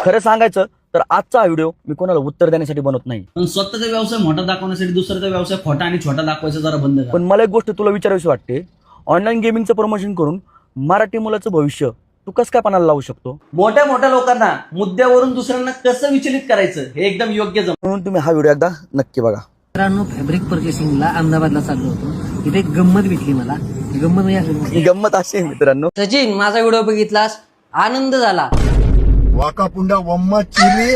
खरं सांगायचं तर आजचा हा व्हिडिओ मी कोणाला उत्तर देण्यासाठी बनवत नाही, पण स्वतःचा व्यवसाय मोठा दाखवण्यासाठी दुसऱ्याचा व्यवसाय खोटा आणि छोटा दाखवायचा जरा बंद करा. पण मला एक गोष्ट तुला विचारावीशी वाटते, ऑनलाईन गेमिंगचं प्रमोशन करून मराठी मुलाचं भविष्य तू कसं काय पणाला लावू शकतो? मोठ्या मोठ्या लोकांना मुद्द्यावरून दुसऱ्यांना कसं विचलित करायचं हे एकदम योग्य म्हणून तुम्ही हा व्हिडिओ एकदा नक्की बघा. मित्रांनो, फॅब्रिक परचेसिंगला अहमदाबादला चाललो होतो. इथे एक गंमत भेटली मला. गंमत म्हणजे ही गंमत अशी आहे मित्रांनो, सचिन, माझा व्हिडिओ बघितलास, आनंद झाला. वाका पुंडा वम्मा चिली.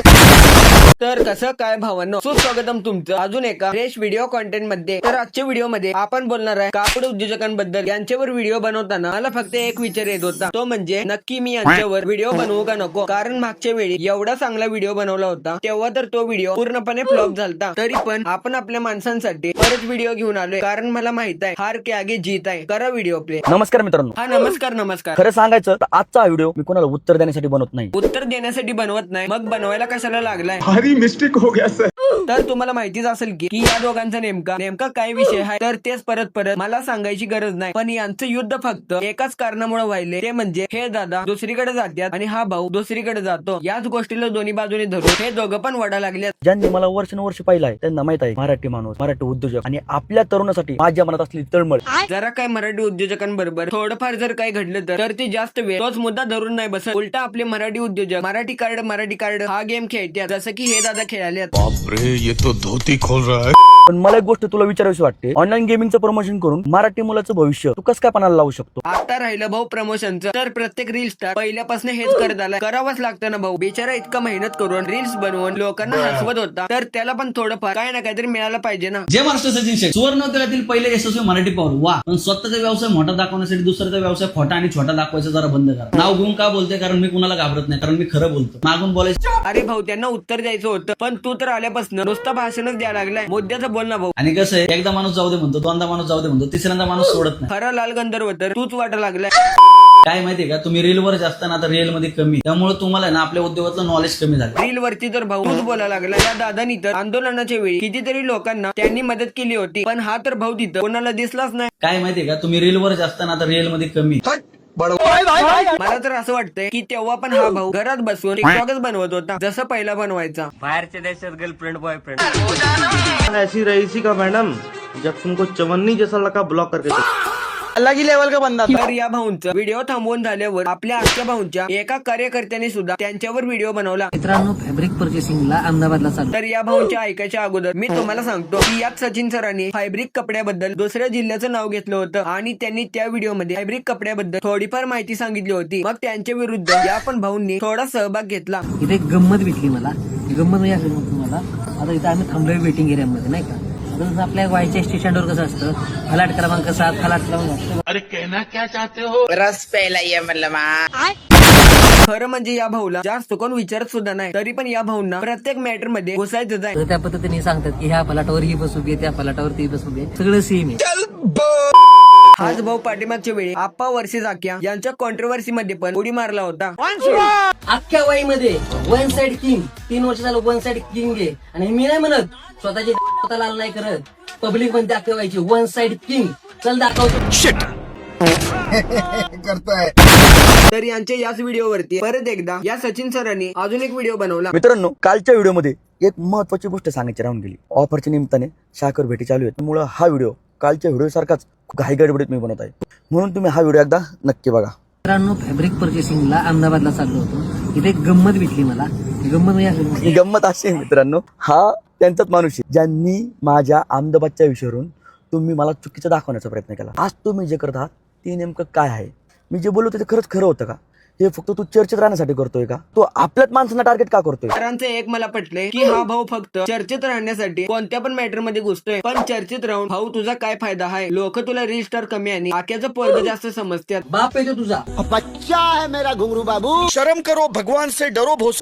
तर कसं काय भावांनो, सुस्वागतम तुमचं अजून एका फ्रेश व्हिडिओ कॉन्टेंट मध्ये. तर आजच्या व्हिडिओ मध्ये आपण बोलणार आहे कापड उद्योजकांबद्दल. यांच्यावर व्हिडिओ बनवताना मला फक्त एक विचार येत होता, तो म्हणजे नक्की मी यांच्यावर व्हिडिओ बनवू का नको. कारण मागच्या वेळी एवढा चांगला व्हिडिओ बनवला होता, तेव्हा तर तो व्हिडिओ पूर्णपणे फ्लॉप झालता. तरी पण आपण आपल्या माणसांसाठी परत व्हिडिओ घेऊन आलोय, कारण मला माहित आहे हार के आगे जीत आहे. करा व्हिडिओ प्ले. नमस्कार मित्रांनो. हा, नमस्कार नमस्कार. खरं सांगायचं तर आजचा हा व्हिडिओ मी कोणाला उत्तर देण्यासाठी बनवत नाही. उत्तर देण्यासाठी बनवत नाही, मग बनवायला कशाला लागलाय? भारी मिस्टेक हो गया सर. तर तुम्हाला माहितीच असेल की या दोघांचा नेमका काय विषय आहे. तर तेच परत मला सांगायची गरज नाही, पण यांचं युद्ध फक्त एकाच कारणामुळे व्हायले, ते म्हणजे हे दादा दुसरीकडे जातात आणि हा भाऊ दुसरीकडे जातो. याच गोष्टीला दोन्ही बाजूने धरून हे दोघं पण वडा लागले. ज्यांनी मला वर्षानुवर्ष पाहिलं आहे त्यांना माहित आहे मराठी माणूस, मराठी उद्योजक आणि आपल्या तरुणासाठी माझ्या मनात असलेली तळमळ. जरा काय मराठी उद्योजकांबरोबर थोडंफार जर काय घडलं तर ते जास्त वेळ तोच मुद्दा धरून नाही बसत. उलटा आपले मराठी उद्योजक मराठी कार्ड हा गेम खेळतात, जसं की हे दादा खेळाले. बापरे, ये तो धोती खोल रहा है. पण मला एक गोष्ट तुला विचारावीशी वाटते, ऑनलाईन गेमिंगचं प्रमोशन करून मराठी मुलाचं भविष्य तू कसं काय पणाला लावू शकतो? आता राहिलं भाऊ प्रमोशनचं, तर प्रत्येक रील स्टार पहिल्यापासून हेच करत आलाय. करावंच लागतं ना भाऊ. बिचारा इतका मेहनत करून रील्स बनवून लोकांना हसवत होता, तर त्याला पण थोडंफार काय ना काहीतरी मिळालं पाहिजे ना. जय महाराष्ट्र. सचिन शेख, सुवर्णोत्तरातील पहिले यशस्वी मराठी पाऊल. वा. पण स्वतःचा व्यवसाय मोठा दाखवण्यासाठी दुसऱ्याचा व्यवसाय खोटा आणि छोटा दाखवायचा जरा बंद करा. नाव घेऊन का बोलते? कारण मी कुणाला घाबरत नाही, कारण मी खरं बोलतो. मागून बोलायचं. अरे भाऊ, त्यांना उत्तर द्यायचं होतं, पण तू तर आल्यापासून नुसतं भाषणच द्यायला लागलाय. मुद्द्याचं बोल ना भाऊ. आणि कसं आहे, एकदा माणूस जाऊ दे म्हणतो, दोनदा माणूस जाऊ दे म्हणतो, तिसऱ्यांदा माणूस सोडत नाही. खरा लाल गंधर्व तर तूच वाटा लागलाय. काय माहितीये का, तुम्ही रीलवर जास्त ना, तर रिअल मध्ये कमी. त्यामुळे तुम्हाला ना आपल्या उद्योगातलं नॉलेज कमी झालं. रील वरती तर भाऊ तूच बोलायला लागला. या दादानी तर आंदोलनाच्या वेळी कितीतरी लोकांना त्यांनी मदत केली होती, पण हा तर भाऊ तिथं कोणाला दिसलाच नाही. काय माहितीये का, तुम्ही रीलवर जास्त ना, तर रिअल मध्ये कमी. मला तर असं वाटतंय की तेव्हा पण हा भाऊ घरात बसून टिकटॉकच बनवत होता, जसं पहिला बनवायचा. बाहरच्या देशात गर्लफ्रेंड बॉयफ्रेंड ऐसी रईसी का मैडम जब तुमको चवन्नी जैसा लगा ब्लॉक करके अलग लेवल का बंदा. तर या भाऊंचा व्हिडिओ थांबवून झाल्यावर आपल्या आजच्या भाऊंच्या एका कार्यकर्त्याने सुद्धा त्यांच्यावर व्हिडिओ बनवला. मित्रांनो, फॅब्रिक परचेसिंगला अहमदाबादला चाललो. तर या भाऊंच्या ऐकायच्या अगोदर मी तुम्हाला सांगतो की यात सचिन सरांनी फॅब्रिक कपड्याबद्दल दुसऱ्या जिल्ह्याचं नाव घेतलं होतं आणि त्यांनी त्या व्हिडिओमध्ये फॅब्रिक कपड्याबद्दल थोडीफार माहिती सांगितली होती. मग त्यांच्या विरुद्ध या पण भाऊंनी थोडा सहभाग घेतला. इथे एक गंमत भेटली मला. गंमत म्हणजे असं तुम्हाला, आता इथं आम्ही थांबलोय वेटिंग एरियामध्ये, नाही का. आता जसं आपल्या वायच्या स्टेशनवर कसं असतं, फलाट क्रमांक 7, फलाट क्रमांक. अरे कहना क्या चाहते हो? रस प्यायला ये म्हणलं मा. खरं म्हणजे या भाऊला जास्त कोण विचारत सुद्धा नाही, तरी पण या भाऊंना प्रत्येक मॅटर मध्ये घुसायचं आहे. तर त्या पद्धतीने सांगतात की ह्या फलाटावर ही बस उभी आहे, त्या फलाटावर ती बस उभी आहे, सगळं सेम आहे. हाच भाऊ पाठीमागच्या वेळी आप्पा वर्षी जाक्या यांच्या कॉन्ट्रोवर्सी मध्ये पण उडी मारला होता. अख्ख्या वाईमध्ये वन साइड किंग, 3 वर्ष झालं वन साइड किंग आहे. आणि मी नाही म्हणत, स्वतःची लाल नाही करत, पब्लिक म्हणते अख्ख्या वाईची वन साइड किंग. चल दाखवतो. करताय. तर यांच्या याच व्हिडिओवरती परत एकदा या सचिन सरांनी अजून एक व्हिडिओ बनवला. मित्रांनो, कालच्या व्हिडिओमध्ये एक महत्वाची गोष्ट सांगायची राहून गेली. ऑफरच्या निमित्ताने साखर भेटी चालू आहेत, त्यामुळे हा व्हिडिओ कालच्या व्हिडिओ सारखाच घाई गडबडीत मी बनवत आहे, म्हणून तुम्ही हा व्हिडिओ एकदा नक्की बघा. मित्रांनो, फॅब्रिक परचेसिंगला अहमदाबादला चाललो होतो. इथे एक गंमत भेटली मला. गंमत म्हणजे ही गंमत अशी आहे मित्रांनो, हा त्यांचाच माणूस आहे ज्यांनी माझ्या अहमदाबादच्या विषयावरून तुम्ही मला चुकीचं दाखवण्याचा प्रयत्न केला. आज तुम्ही जे करत आहात ते नेमकं काय आहे? मी जे बोललो ते खरंच खरं होतं का? हे फक्त तू चर्चेत राहण्यासाठी करतोय का? तो आपल्याच माणसांना टार्गेट का करतोय? सरांचं एक मला पटलंय की हा भाऊ फक्त चर्चेत राहण्यासाठी कोणत्या पण मॅटर मध्ये घुसतोय, पण चर्चेत राहून भाऊ तुझा काय फायदा आहे? लोक तुला रील स्टार कमी आणि आक्याचं पोरग जास्त समजतात. बाप आहे तो तुझा. बच्चा है मेरा घुंगरू बाबू. शर्म करो, भगवान से डरो भोस.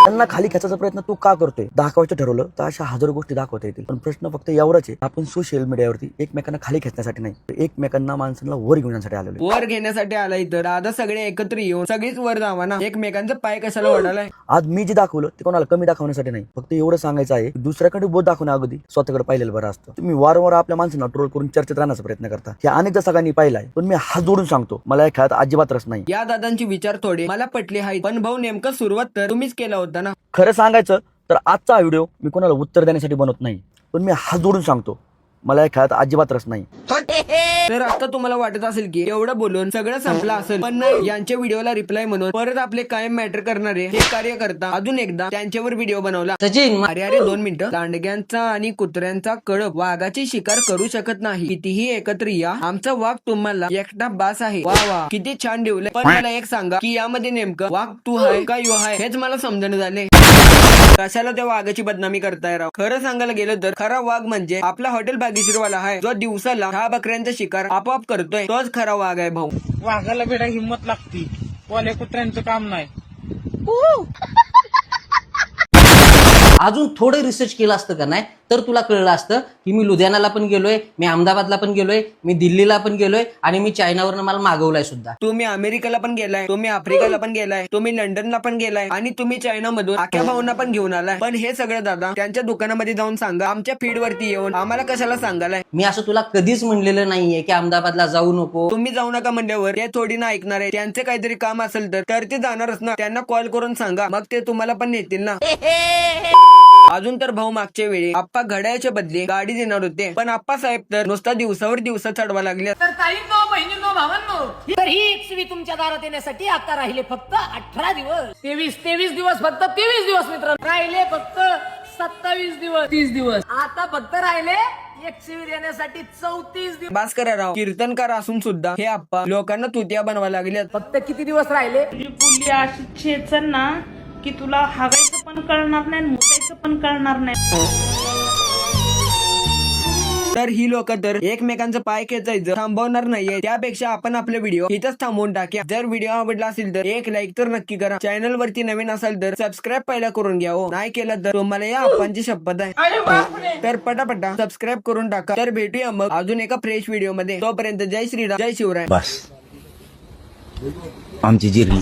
त्यांना खाली खेचायचा प्रयत्न तू का करतोय? दाखवायचं ठरवलं तर अशा हजारो गोष्टी दाखवता येतील, पण प्रश्न फक्त एवढाच आहे, आपण सोशल मीडियावरती एकमेकांना खाली खेचण्यासाठी नाही, तर एकमेकांना माणसांना वर घेऊन जाण्यासाठी आलेलो. वर घेण्यासाठी आलाय तर दादा सगळे एकत्र येऊन सगळीच वर जावा ना, एकमेकांचं पाय कशाला वडालाय? आज मी जे दाखवलं ते कोणाला कमी दाखवण्यासाठी नाही, फक्त एवढं सांगायचं आहे, दुसऱ्याकडे बोट दाखवण्या अगोदर स्वतःकडे पाहिलेलं बरं असतं. तुम्ही वारंवार आपल्या माणसांना ट्रोल करून चर्चेत राहण्याचा प्रयत्न करता, हे अनेकदा सगळ्यांनी पाहिलाय, पण मी हात जोडून सांगतो, मला या खेळात अजिबात रस नाही. या दादांची विचार थोडे मला पटले आहेत, पण भाऊ नेमकं सुरुवात तर तुम्हीच केला होता ना. खरं सांगायचं तर आजचा हा व्हिडिओ मी कोणाला उत्तर देण्यासाठी बनवत नाही, पण मी हात जोडून सांगतो, मला या खेळात अजिबात रस नाही. तर आता तुम्हाला वाटत असेल की एवढं बोलून सगळं संपलं असेल, पण नाही, यांच्या व्हिडिओला रिप्लाय म्हणून परत आपले कायम मॅटर करणारे हे कार्यकर्ता अजून एकदा त्यांच्यावर व्हिडिओ बनवला. सचिन अरे 2 मिनिटं. दांडग्यांचा आणि कुत्र्यांचा कळप वाघाची शिकार करू शकत नाही, कितीही एकत्र या, आमचा वाघ तुम्हाला एकटा बास आहे. वा वा, किती छान ठेवलंय. पण मला एक सांगा की यामध्ये नेमकं वाघ तू आहे का यो आहे हेच मला समजणं झाले. कशाला त्या वाघाची बदनामी करताय राव? खरं सांगायला गेलं तर खरा वाघ म्हणजे आपला हॉटेल भाग्यश्रीवाला आहे, जो दिवसाला 6 बकऱ्यांचा शिकार आपोआप करतोय, तोच खरा वाघ आहे भाऊ. वाघाला बेडा हिंमत लागती, वाल्या कुत्र्यांचं काम नाही. अजून थोडं रिसर्च केलं असतं का नाही तर तुला कळलं असतं की मी लुधियानाला पण गेलोय, मी अहमदाबादला पण गेलोय, मी दिल्लीला पण गेलोय आणि मी चायनावरनं मला मागवलाय सुद्धा. तुम्ही अमेरिकेला पण गेलाय, तुम्ही आफ्रिकेला पण गेलाय, तुम्ही लंडनला पण गेलाय आणि तुम्ही चायनामधून आख्या भाऊंना पण घेऊन आलाय. पण हे सगळं दादा त्यांच्या दुकानामध्ये जाऊन सांगा, आमच्या फीड वरती येऊन आम्हाला कशाला सांगालाय? मी असं तुला कधीच म्हणलेलं नाहीये की अहमदाबादला जाऊ नको. तुम्ही जाऊ नका म्हणल्यावर ते थोडी ना ऐकणार आहे. त्यांचे काहीतरी काम असेल तर ते जाणारच ना. त्यांना कॉल करून सांगा, मग ते तुम्हाला पण नेतील ना. अजून तर भाऊ मागच्या वेळी आप्पा घड्याळच्या बदली गाडी देणार होते, पण आप्पा साहेब तर नुसता दिवसावर दिवस चढवा लागले. तर ताईंनो, बहिणींनो, भावांनो, तर ही XV तुमच्या दारात येण्यासाठी आता राहिले फक्त 18 दिवस. 23 दिवस, फक्त 23 दिवस मित्रांनो. राहिले फक्त 27 दिवस, 30 दिवस. आता फक्त राहिले XV देण्यासाठी 34 दिवस. बास करा राव, कीर्तनकार असून सुद्धा हे आप्पा लोकांना तुतिया बनवा लागले. फक्त किती दिवस राहिले? पुली अशी छेचन ना की तुला हागायचं पण कळणार नाही, मुतायचं पण कळणार नाही. तर ही लोक तर एकमेकांचं पाय खेचायचं थांबवणार नाहीये, त्यापेक्षा आपण आपले व्हिडिओ इथंच थांबवून टाकूया. जर व्हिडिओ आवडला असेल तर एक लाईक तर नक्की करा. चॅनल वरती नवीन असाल तर सबस्क्राईब पहिला करून घ्या हो, नाही केलं तर तुम्हाला या आप्पांची शपथ आहे. तर पटापटा सबस्क्राईब करून टाका. तर भेटूया मग अजून एका फ्रेश व्हिडिओ मध्ये. तोपर्यंत जय श्रीराम, जय शिवराय. बस आमची जिरली.